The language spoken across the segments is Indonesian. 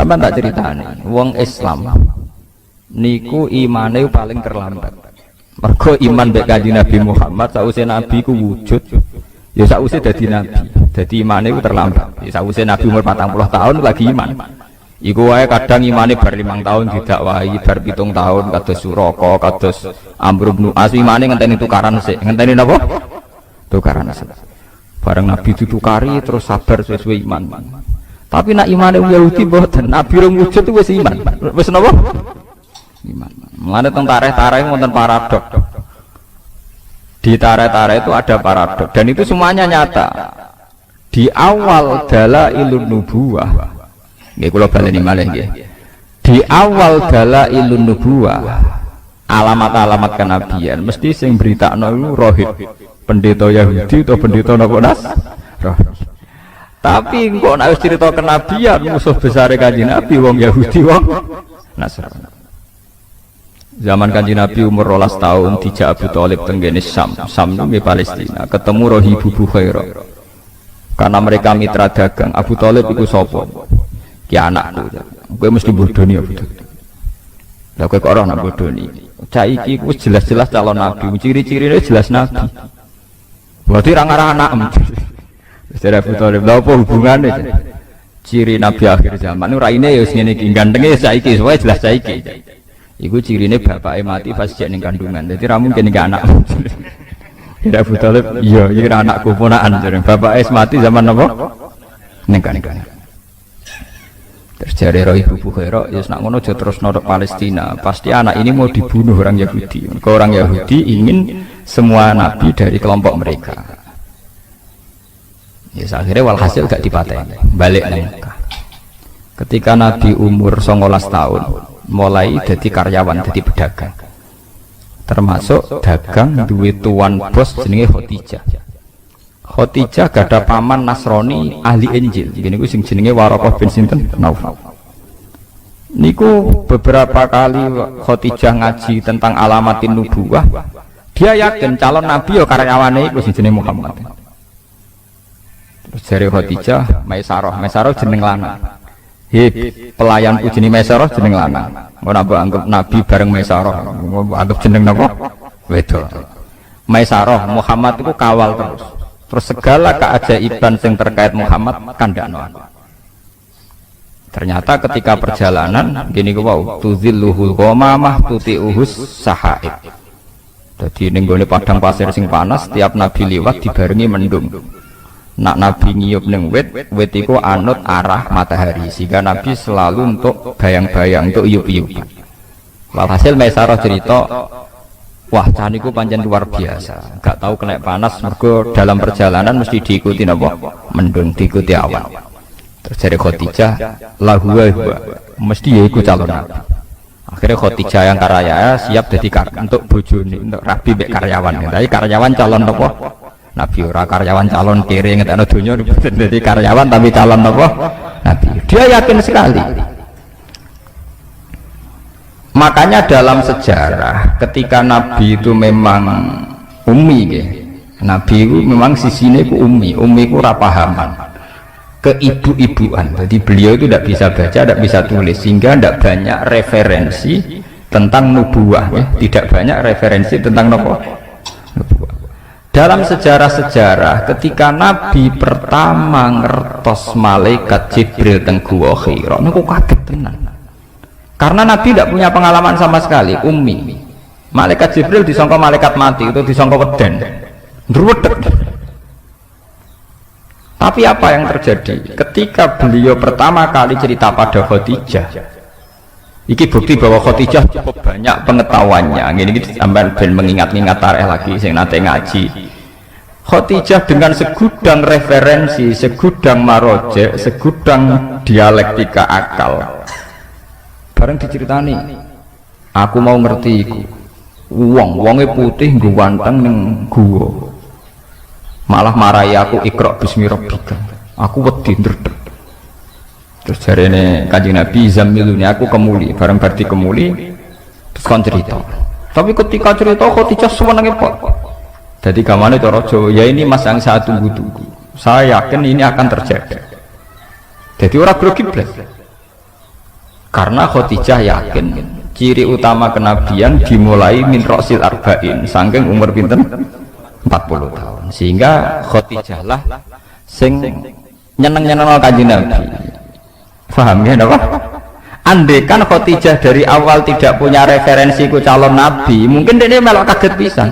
Sampeyan tak critani, wong Islam niku imane paling terlambat. Mergo iman mbek Kanjeng Nabi Muhammad sausé Nabi ku wujud, ya sausé dadi nabi. Dadi imane ku terlambat. Ya sausé Nabi umur 40 tahun lagi iman. Iku wae kadang imane bar 5 tahun didakwahi, bar 7 tahun kados Suraka, kados Amr bin As imane ngenteni tukaran sik. Ngenteni napa? Tukaran sik. Bareng Nabi ditukari terus sabar sesuai iman. Tapi nak imane Yahudi mboten, Nabi rong wujud wis iman. Wis napa? Iman. Mulane teng tarikh-tarikh wonten paradok. Di tarikh-tarikh itu ada paradok dan itu semuanya nyata. Di awal dalailun nubuwah. Nggih kula baleni malih nggih. Di awal dalailun nubuwah, alamat-alamat kenabian mesti sing beritakno iku rohib. Pendeta Yahudi atau pendeta napa Nas? Tapi kok nek cerita kenabian musuh besar Kanjeng Nabi wong Yahudi wong Nasrani. Zaman Kanjeng Nabi umur 12 tahun dijak Abu Thalib tenggene Syam nggih Palestina, ketemu Rohibu Bukhairah. Karena mereka mitra dagang, Abu Thalib iku sapa? Ki anakku. Kowe mesti bodoni Abu Thalib. Lah kowe kok ora nak bodoni. Cah iki wis jelas-jelas calon nabi, ciri-cirine jelas nabi. Berarti ra ngarah anak. Secara Abu Thalib lha apa hubungane? Ciri nabi akhir zaman raine ya wis ngene iki, gantenge saiki, wae jelas saiki. Iku cirine bapake mati pas jek ning kandungan. Dadi ra mungkin iki anak. Kira Abu Thalib, iya iki anakku ponakan jare. Bapake mati zaman apa? Ning kandungan. Terus jare Rohibu Bukhairah, ya nak ngono aja terus nodok Palestina. Pasti anak ini mau dibunuh orang Yahudi. Orang Yahudi ingin semua nabi dari kelompok mereka. Ya akhirnya walhasil gak dipateni, balik nang Mekah. Ketika Nabi umur 19 tahun, mulai jadi karyawan, jadi pedagang. Termasuk dagang duwe tuan bos jenenge Khadijah. Khadijah gada paman Nasrani ahli Injil. Gini ku sing jenenge Waraqah bin sinten Naufal. Niku beberapa kali Khadijah ngaji tentang alamatin nubuwah. Dia yakin calon nabi ya karyawane iku sing jenenge Muhammad. Terus jare Khadijah, Maisarah jeneng lanang. Pelayanku jeneng Maisarah jeneng lanang. Ora mbok anggap nabi bareng Maisarah. Anggap jeneng napa? Wedok. Maisarah Muhammad itu kawal terus. Terus segala keajaiban yang terkait Muhammad kandhakno. Ternyata ketika perjalanan gini ku wau tuzilluhul ghamamah tuti'uhus sahaib. Dadi ning gone padang pasir sing panas setiap nabi liwat dibarengi mendung. Nak nabi ngiyup ning wit iku anut arah matahari sehingga nabi selalu untuk bayang-bayang untuk iyup-iyup. Walhasil Maisarah cerita, wah cah niku pancen luar biasa. Gak tahu kena panas mergo dalam perjalanan mesti diikuti napa? Mendung, diikuti awan. Terus jare Khadijah, huwa mesti ya iku calon nabi. Akhirnya Khadijah yang karya siap jadi untuk bojone, untuk rabi mek karyawan. Tapi karyawan calon napa? Nabi ora karyawan calon kere ngetekno donya dadi karyawan tapi calon napa? Nabi. Dia yakin sekali. Makanya dalam sejarah ketika Nabi itu memang ummi ya. Nabi itu memang sisine ku ummi ku ora pahaman. Keibu-ibuan. Jadi beliau itu tidak bisa baca, tidak bisa tulis sehingga tidak banyak referensi tentang nubuwah ya. Tidak banyak referensi tentang nubuwah. Dalam sejarah-sejarah ketika Nabi pertama ngertos malaikat Jibril teng Gua Hira niku kaget tenan. Karena Nabi tidak punya pengalaman sama sekali, ummi. Malaikat Jibril disangka malaikat mati, itu disangka weden. Ndruwedeg. Tapi apa yang terjadi? Ketika beliau pertama kali cerita pada Khadijah, iki bukti bahwa Khadijah cukup banyak pengetahuannya. Ini sampai ben mengingat-ingat tarikh lagi sing nate ngaji. Khadijah dengan segudang referensi, segudang marojek, segudang dialektika akal. Bareng diceritani, aku mau ngerti iku. Wonge putih nggo wanteng ning guwa. Malah marahi aku Iqra bismi rabbika. Aku wedi ndredeg. Terus jarene Kanjeng Nabi zamiluni aku kemuli, bareng berarti kemuli terus kon cerita. Tapi ketika cerita Khadijah senenge pot. Jadi gamane cara Jawa, ya ini mas yang saya tunggu-tunggu. Saya yakin ini akan terjadi. Jadi orang grogi blas. Karena Khadijah yakin ciri utama kenabian dimulai min rosil arba'in, saking umur pinten 40 tahun, sehingga Khadijah lah sing nyeneng-nyeneng Kanjeng Nabi. Paham ya napa? Andekan Khadijah dari awal tidak punya referensi ku calon nabi, mungkin dia melok kaget pisan.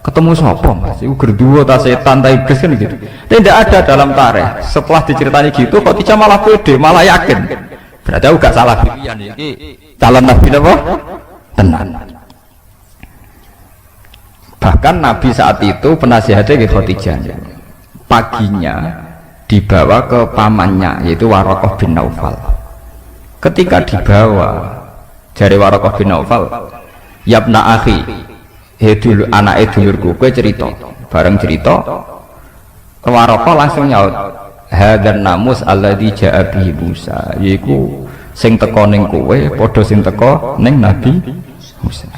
Ketemu sapa Mas? Iku gerduwo ta setan ta iblis kan gitu. Tidak ada dalam tarikh. Setelah diceritani gitu, Khadijah malah pede, malah yakin. Berarti aku gak salah pilihan iki. Calon nabi napa? Tenan. Bahkan Nabi saat itu penasihatnya ke Khadijah. Paginya dibawa ke pamannya yaitu Waraqah bin Naufal. Ketika dibawa jari Waraqah bin Naufal, "Yabna akhi, dulu anake dulurku, kowe cerita." Bareng cerita, Waraqah langsung nyaut, "Hadzal namus alladzi ja'a bihi Musa." Yaiku sing teko ning kowe padha sing teko ning Nabi Musa.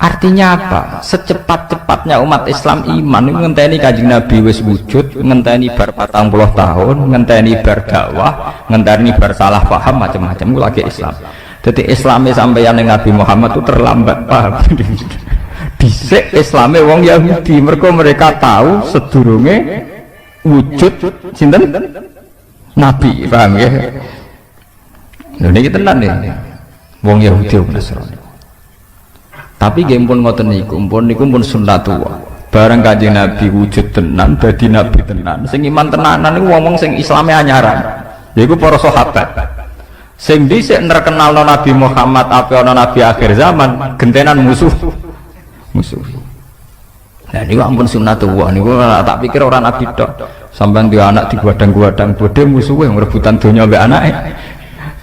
Artinya apa? Secepat-cepatnya umat Islam iman ngenteni Kanjeng Nabi wis wujud, ngenteni bar 40 tahun, ngenteni bar dakwah, ngenteni bar salah paham macam-macam ku lagi Islam. Jadi Islamnya sampeyan ning Nabi Muhammad itu terlambat, paham? Dhisik Islame wong Yahudi, mereka tahu sedurunge wujud sinten Nabi, paham ya? Lha niki tenan nih. Wong Yahudi wong Nasrani. Tapi nggih pun ngoten niku, pun sunnatullah. Bareng Kanjeng Nabi wujud tenan, dadi nabi tenan. Sing iman tenanan niku wong sing Islame anyaran. Yaiku para sahabat. Sing dhisik terkenalno Nabi Muhammad apa ana nabi akhir zaman, gentenan musuh. Nah niku ampun sunnatullah niku tak pikir orang nabi tok. Sampeyan dia anak diguadang-guadang bodhe musuhe rebutan donya mbek anake.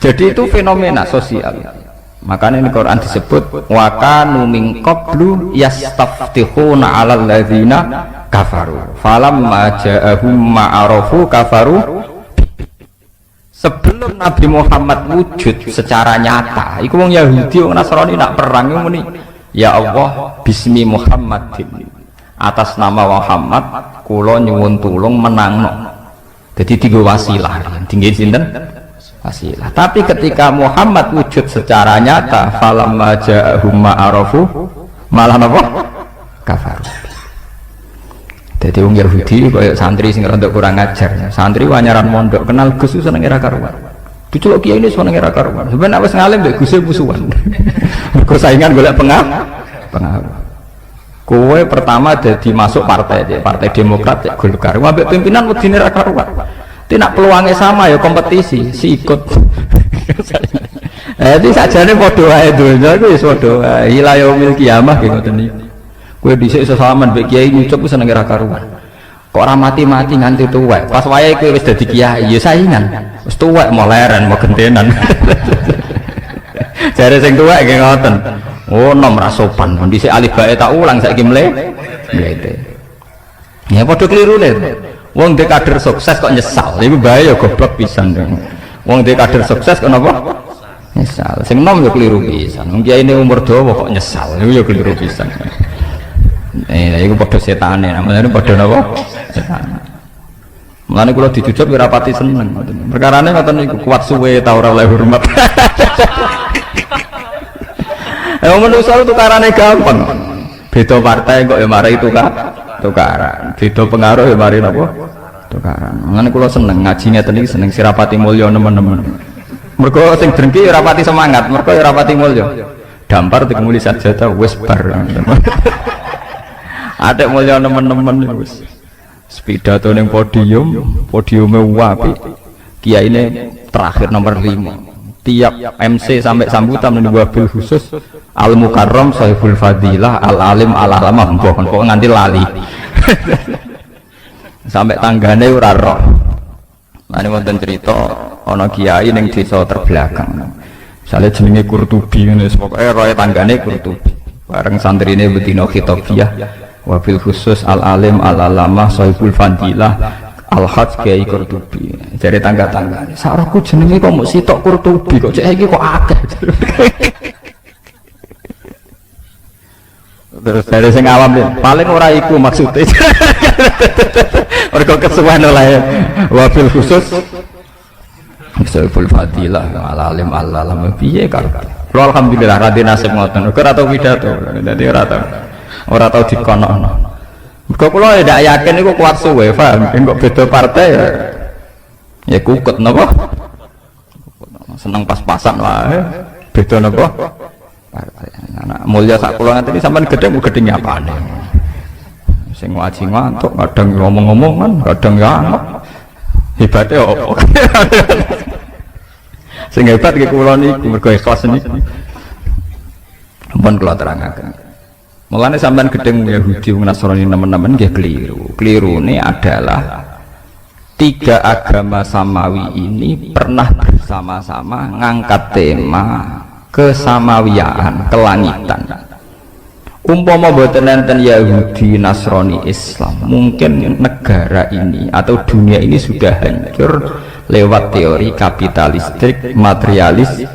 Jadi itu fenomena sosial. Makanya ini Quran disebut wa kanu min qablu yastaftihuna 'alal ladzina kafaru falamma ja'ahum ma'arafu kafaru. Sebelum Nabi Muhammad wujud secara nyata iku wong Yahudi wong Nasrani nak perang muni ya Allah bismi Muhammadin, atas nama Muhammad kula nyuwun tulung menangno. Jadi tiga wasilah tinggi sinten wasilah. Tapi ketika Muhammad wujud secara nyata falamma ja'ahum ma'arafu malah napa kafar. Jadi wong Yahudi kaya santri sing rada kurang ajar. Santri wanyaran mondok kenal Gus seneng ora karuan. Diceluk kiai ini seneng ora karuan. Sampeyan wis ngalim mbek Gus musuhan. Mergo saingan golek pengaruh. Kowe pertama jadi masuk partai Demokrat cek Golkar. Ambek pimpinan wedine ora karuan. Tidak peluangnya sama ya kompetisi si ikut. Jadi sajane padha wae donya iku wis padha wae. Ila yaumil kiamah ki ngoten niku. Kowe dhisik sesaman mbek kiai nyucup wis seneng ora karuan. Kok ora mati-mati nganti tuwek. Pas wayahe kowe wis dadi kiai ya saingan. Wis tuwek mau leren mau gentenan. Jare sing tuwek nggih ngoten. Oh nom ra sopan. Dhisik alif bae tak ulang saiki mlete. Ya padha klirune. Wong dek kader sukses kok nyesal, itu bahaya goblok pisan. Wong dek kader sukses kenapa? Nyesal. Sing nom yo keliru pisan. Wong kiai ini umur dawa kok nyesal, itu yo keliru pisan. Iku padha setane, namanya padha napa? Setan. Mulane kula dijujuk ora pati seneng ngoten. Perkarane ngoten niku kuat suwe ta ora oleh hormat. Manusa tukarane gampang. Beda partai kok ya mari tukaran, beda pengaruh ya mari napa tukaran. Ngene kula seneng ngaji ngeten iki, seneng sirapati mulya nemen-nemen. Mergo sing drengki ora pati semangat, mergo ora pati mulya. Dampar dikemuli sajata wis bar. Adek mulya nemen-nemen wis. Pidato ning podiume apik. Kiyaine terakhir nomor 5. Tiap MC sampai sambutan ning wabil khusus Al Mukarram Sahibul Fadilah Al Alim Al Alamah mbok nganti lali. Sampai tanggane ora roh. Lan wonten cerita ana kiai ning desa terbelakang. Misale jenenge Qurtubi ngene pokoke roe tanggane Qurtubi. Bareng santrine bedina khitabiyah wabil khusus Al Alim Al Alamah Sahibul Fadilah Al-Hajj Kiai Qurtubi. Jare tangga-tanggane, "Sakroku jenenge kok mung sitok Qurtubi kok cek iki kok akeh." Terus dari sing awam paling ora iku maksudnya. Mergo kesuwen oleh wabil khusus Saiful Fadilah alalim alalam piye karepe. Kulo alhamdulillah radi nasib ngoten. Ora tau pidato. Dadi ora tau dikonokno. Mergo kula ndak yakin niku kuat suwe, paham? Kok beda partai ya kukut napa? Seneng pas-pasan wae. Beda napa? Partai. Anak mulya sak kula ngene iki sampean gedhe mu gedhe nyapane. Sing ngaji ngantuk, kadang ngomong-ngomong kan, kadang ya hebatnya apa? Sing hebat ki kula niku mergo ikhlas niku. Ampun kula terangaken. Mulane sampean gedeng Yahudi wong Nasrani nemen-nemen nggih keliru. Kelirune adalah tiga agama samawi ini pernah bersama-sama ngangkat tema kesamawiyaan, kelangitan. Umpama boten enten Yahudi, Nasrani, Islam, mungkin negara ini atau dunia ini sudah hancur lewat teori kapitalistik, materialis.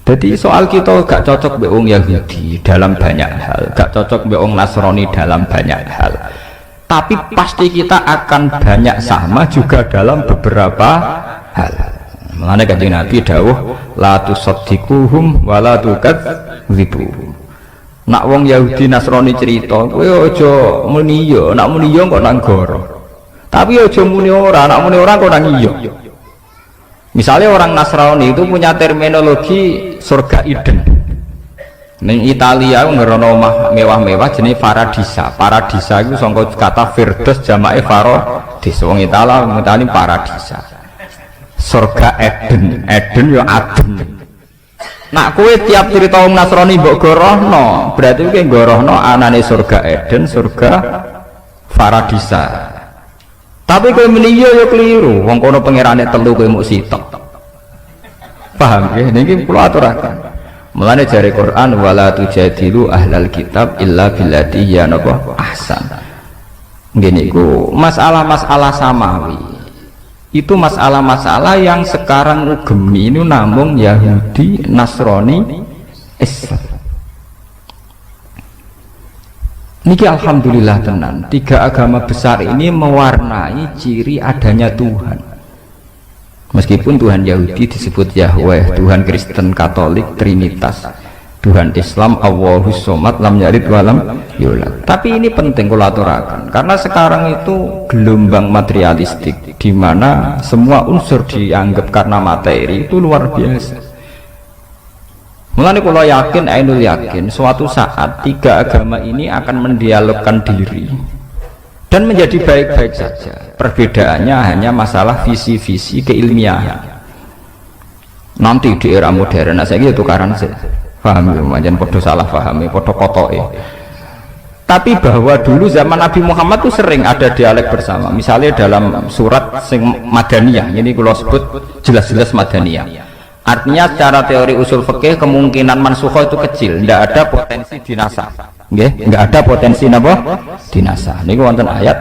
Jadi soal kita gak cocok mbek wong Yahudi dalam banyak hal, gak cocok mbek wong Nasrani dalam banyak hal. Tapi pasti kita akan banyak sama juga dalam beberapa hal. Mengenai Kanjeng Nabi dawuh la tusaddiquhum wa la tukadzibuhum. Nak wong Yahudi Nasrani cerita, kowe aja muni yo, nak muni yo kok nang goro. Tapi aja muni ora, nak muni ora kok nang iya. Misalnya orang Nasrani itu punya terminologi surga Eden. Ning Italia ngerono omah mewah-mewah jenenge Paradisa. Paradisa itu sangka kata Firdaus jamake Faradis. Wong Italia ngenteni Paradisa. Surga Eden, Eden ya adem. Nak kowe tiap cerita wong Nasrani mbok gorohno, berarti kowe gorohno anane surga Eden, surga Paradisa. Tapi kowe meni yo keliru, wong kono pangerane telu kowe muk sitok. Paham nggih? Niki kula aturaken. Mulane jare Quran wala tujadilu ahlal kitab illa billati ya napa ahsan. Nggih niku masalah-masalah samawi. Itu masalah-masalah yang sekarang ugemi ini namung Yahudi, Nasrani, Islam. Niki alhamdulillah tenan, tiga agama besar ini mewarnai ciri adanya Tuhan. Meskipun Tuhan Yahudi disebut Yahweh, Tuhan Kristen Katolik Trinitas, Tuhan Islam Allahus Somad lam yalid walam yulad. Tapi ini penting kula aturaken karena sekarang itu gelombang materialistik di mana semua unsur dianggap karena materi itu luar biasa. Mulane kula yakin, ainul yakin suatu saat tiga agama ini akan mendialogkan diri dan menjadi baik-baik saja. Perbedaannya hanya masalah visi-visi keilmiahan. Nanti di era modern, saya gitu tukaran sih. Paham ya, macam podo salah pahami, podo kotoke. Tapi bahwa dulu zaman Nabi Muhammad itu sering ada dialek bersama. Misalnya dalam surat sing Madaniyah, ini kalau sebut jelas-jelas Madaniyah. Artinya secara teori usul fikih kemungkinan mansukhoh itu kecil, tidak ada potensi dinasah. Nggak ada potensi napa? Dinasah. Niku wonten ayat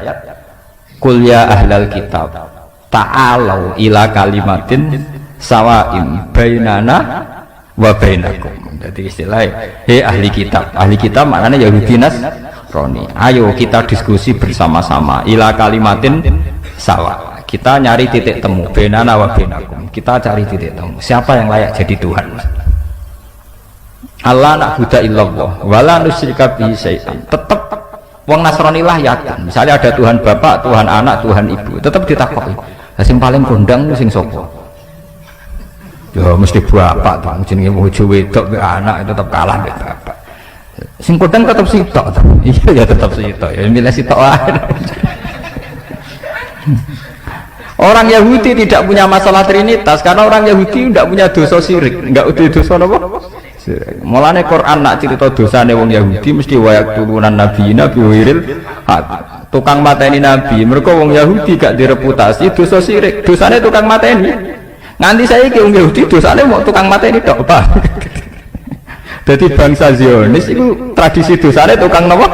Qul ya ahlal kitab ta'alau ila kalimatin sawaim bainana wa bainakum. Jadi istilahnya hei ahli kitab. Ahli kitab maknanya Yahudi Nasrani. Ayo kita diskusi bersama-sama ila kalimatin sawa. Kita nyari titik temu bainana wa bainakum. Kita cari titik temu. Siapa yang layak jadi Tuhan? Allah na'budu illallah wala nusyrika bihi syai'an. Tetap wong Nasrani lah yakin. Misalnya ada Tuhan Bapak, Tuhan Anak, Tuhan Ibu, tetap ditakoki. Lah sing paling kondang sing sapa? Ya mesti bapak tuh, jenenge bojo wedok mek anak tetap kalah mek bapak. Sing kondang tetap sitok to. Iya ya tetap sitok. Ya milih sitok wae. Orang Yahudi tidak punya masalah Trinitas karena orang Yahudi tidak punya dosa syirik, enggak ada dosa apa? Mulane Quran nak cerita dosane wong Yahudi mesti wayak turunan nabi wiril tukang mateni nabi. Mereka wong Yahudi gak direputasi dosa syirik, dosane tukang mateni. Nganti saiki wong Yahudi dosane mau tukang mateni tok, Pak. Jadi bangsa Zionis itu tradisi dosane tukang napa?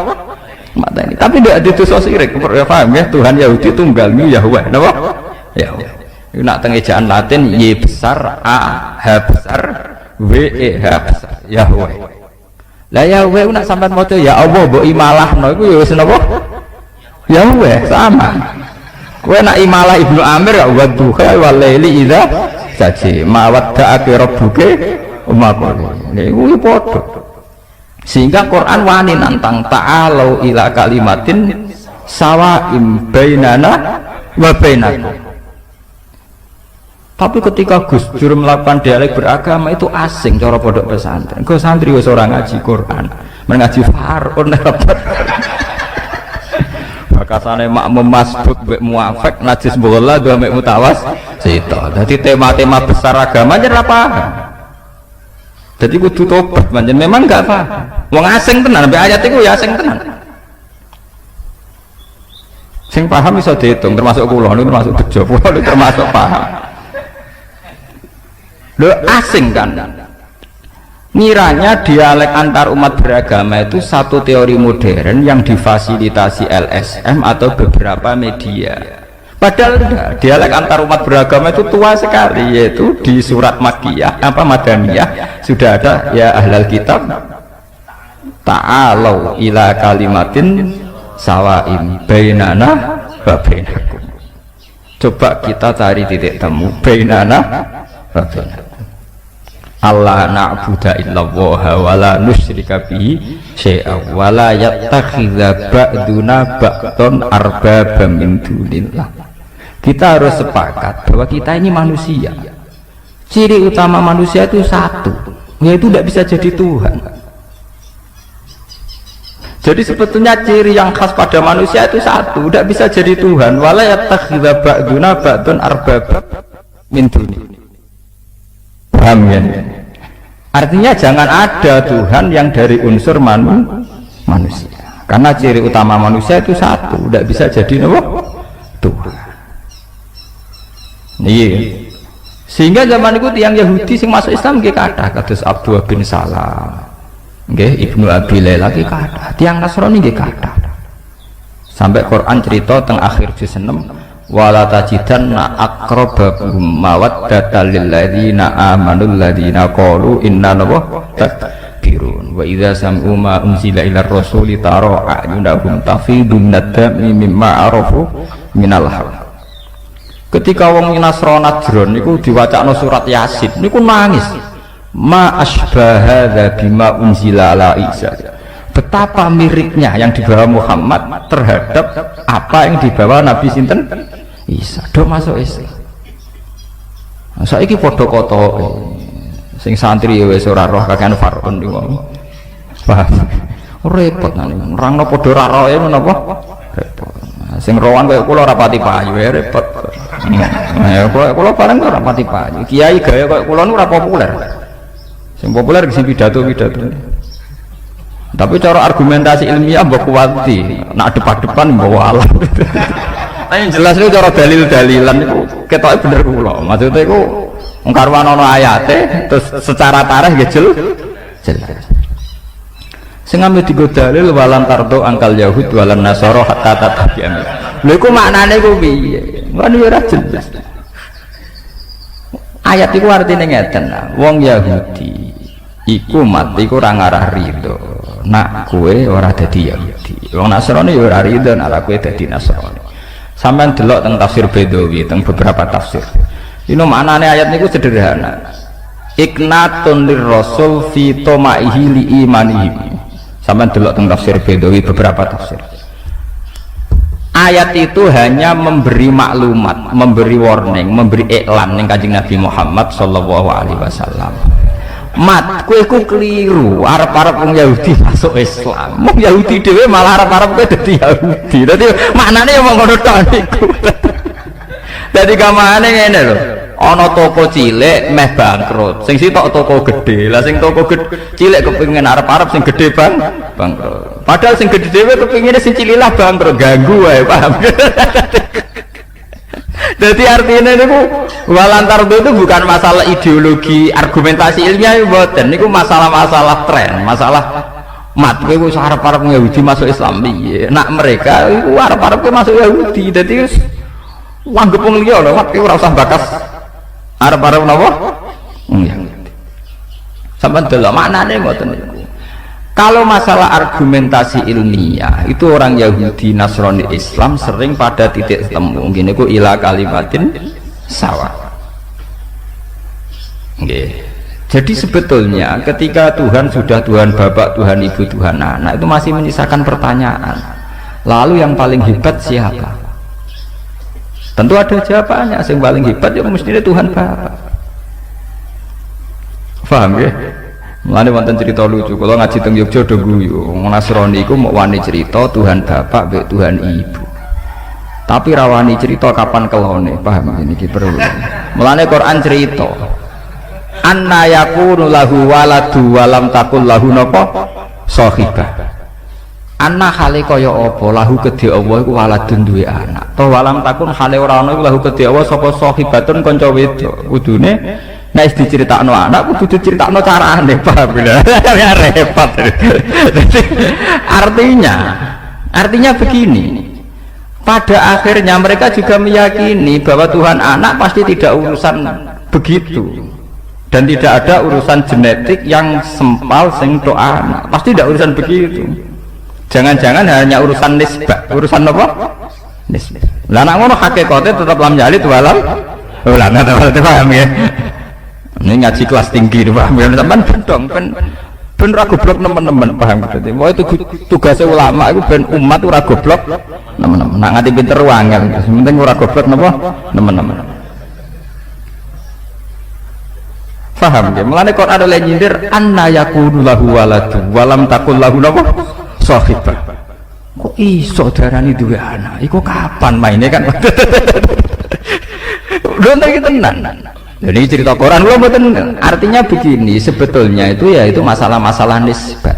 Mateni. Tapi tidak ada dosa syirik. Ya paham ya, Tuhan Yahudi tunggal Yahweh, napa? Yahweh. Iku nak teng ejaan Latin Y besar, A H besar, W E H besar, Yahweh. Lah Yahweh nak sampean maca ya Allah mbok imalahno iku ya wis napa? Yahweh sama. Kowe nak imalah Ibnu Amir ya wa duha wal laili idza saji ma wadda'aka rabbuka wa qala. Niku padha. Sehingga Quran wani nantang ta'alu ila kalimatin sawa'im bainana wa bainakum. Tapi ketika Gus Dur melakukan dialek beragama itu asing cara pondok pesantren. Kok santri wis ora ngaji Quran, mengaji Faraun rapat. Bakasane makmum masbuk mbek muafek najis bola dua mek mutawas sita. Dadi tema-tema besar agama ora paham. Jadi kudu tobat pancen memang enggak paham. Wong asing tenan mbek ayat iku ya asing tenan. Sing paham iso diitung termasuk kula niku termasuk bejo, kula niku termasuk paham. Lho asing kan. Ngiranya dialek antar umat beragama itu satu teori modern yang difasilitasi LSM atau beberapa media. Padahal enggak, dialek antar umat beragama itu tua sekali, yaitu di surat Makkiyah apa Madaniyah sudah ada ya ahlal kitab ta'alau ila kalimatin sawa'im bainana wa bainakum. Coba kita cari titik temu bainana wa bainakum. Allah na'budu illallah wa la nusyrika bihi syai'a wa la yattakhidha ba'duna ba'dun arbaba min dunillah. Kita harus sepakat bahwa kita ini manusia. Ciri utama manusia itu satu, yaitu tidak bisa jadi Tuhan. Jadi sebetulnya ciri yang khas pada manusia itu satu, tidak bisa jadi Tuhan. Wa la yattakhidha ba'duna ba'dun arbaba min dunillah. Paham ya? Artinya jangan ada Tuhan yang dari unsur manusia. Karena ciri utama manusia itu satu, tidak bisa jadi Tuhan. Iya. Sehingga zaman itu tiang Yahudi yang masuk Islam nggih kathah kados Abdullah bin Salam. Nggih Ibnu Abi Laila nggih kathah. Tiang Nasrani nggih kathah. Sampai Quran cerita teng akhir juz 6 wala tajidanna aqrabahum mawaddatan lil ladzina amanu alladzina qalu inna takbirun wa idza sam'u ma unzila ila rasuli tara a'yunahum tafidu minad-dami mimma arafu minal haqq. Ketika wong Nasrani Najran niku diwacana surat Yasin niku nangis ma asbaha hadza bima unzila ala Isa. Betapa miripnya yang dibawa Muhammad terhadap apa yang dibawa Nabi sinten Isa. Do masuk Islam. Saiki padha kotoke. Sing santri ya wis ora roh kakean Faraun niku. Paham. Repot nang nerangno padha ora roe menapa? Repot. Sing rowan kaya kula ora pati payu ya repot. Ya kula bareng ora pati payu. Kiai gaya kaya kula niku ora populer. Sing populer sing pidato-pidato. Tapi cara argumentasi ilmiah mbok kuwati, nak depan-depan mbok alam. Tapi jelas itu cara dalil-dalilan itu ketoke bener kula. Maksudnya iku wong karwan ana ayate terus secara tarikh nggih jelas. Sing ambe digo dalil walan tardo angkal yahud walan nasara hatta tabi'an. Lha iku maknane iku piye? Ngono ya ora jelas. Ayat iku artine ngeten, wong Yahudi iku mati iku ora ngarah rido. Nak kue ora dadi Yahudi, wong Nasrani ya ora rido nak kue dadi Nasrani. Sampeyan delok teng tafsir Bedawi, teng beberapa tafsir. Ini maknane ayat niku sederhana. Iknatun lirrasul fi tomaihi li imanihi. Sampeyan delok teng tafsir Bedawi beberapa tafsir. Ayat itu hanya memberi maklumat, memberi warning, memberi iklan ning Kanjeng Nabi Muhammad sallallahu alaihi wasallam. Mat, kowe iku keliru. Arep-arep wong Yahudi masuk Islam. Wong Yahudi dhewe malah arep-arep kowe dadi Yahudi. Dadi maknane ya wong ngono tok niku. Dadi gamane ngene lho. Ana toko cilik meh bangkrut. Sing sitok toko gede. Lah sing toko cilik kepengin arep-arep sing gede bangkrut. Padahal sing gede dhewe kepengine sing cilik lah bangkrut, ganggu wae, paham. Jadi artinya niku walantar itu bukan masalah ideologi argumentasi ilmiah mboten niku masalah-masalah tren, masalah mat kowe wis arep-arep Yahudi masuk Islam piye. Nak mereka iku arep-arep masuk Yahudi. Dadi wis wanggep wong liya lho, mat kowe ora usah bakas arep-arep napa? Yahudi. Sampeyan delok maknane mboten niku. Kalau masalah argumentasi ilmiah itu orang Yahudi, Nasrani, Islam sering pada titik temu gini ku ila kalimatin sawa. Jadi sebetulnya ketika Tuhan sudah Tuhan Bapak, Tuhan Ibu, Tuhan Anak itu masih menyisakan pertanyaan. Lalu yang paling hebat siapa? Tentu ada jawabannya. Yang paling hebat ya mestinya Tuhan Bapak. Paham ya? Mulane wonten cerita lucu, kalau ngaji teng Yogya do guyu, Nasrani iku mau wani cerita Tuhan Bapak mbek Tuhan Ibu. Tapi rawani cerita kapan kelone, paham ini ki perlu. Mulane Quran cerita anna yakunu lahu waladu wa lam takul lahu napa sahibah. Anna hale kaya apa lahu kedhe Allah iku waladun duwe anak. To walam takun hale ora ana iku lahu kedhe Allah sapa sahibatun kanca wedok. Kudune nek diceritakno anak kudu diceritakno carane, paham ya? Repot. Artinya begini, pada akhirnya mereka juga meyakini bahwa Tuhan anak pasti tidak urusan begitu, dan tidak ada urusan genetik yang sempal sing tok anak, pasti tidak urusan begitu. Jangan-jangan hanya urusan nisbah, urusan apa? Nisbah. Lah nek ngono hakikate tetap lam yalid walam ulana, paham ya? Ini ngaji kelas tinggi paham ya, sampean bendong ben ora goblok nemen-nemen, paham berarti. Wah itu tugasnya ulama itu ben umat ora goblok nemen-nemen. Nak nganti pinter wangel, penting ora goblok napa nemen-nemen. Paham ya? Mulane Quran ada nyindir anna yakunu lahu waladu wa lam takul lahu napa sahibah. Kok iso darani duwe anak? Iku kapan maine kan? Lho iki tenan. Jadi cerita Quran lo betul, artinya begini, sebetulnya itu ya itu masalah-masalah nisbah.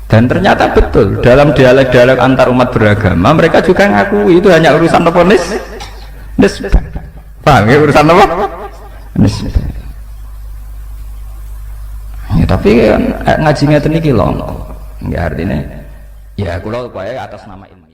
Dan ternyata betul dalam dialog-dialog antar umat beragama mereka juga ngakui itu hanya urusan apa nisbah. Paham ya urusan apa? Nisbah. Ya, tapi ngaji ngeten iki lho. Enggak artinya ya kula upaya atas nama ilmu.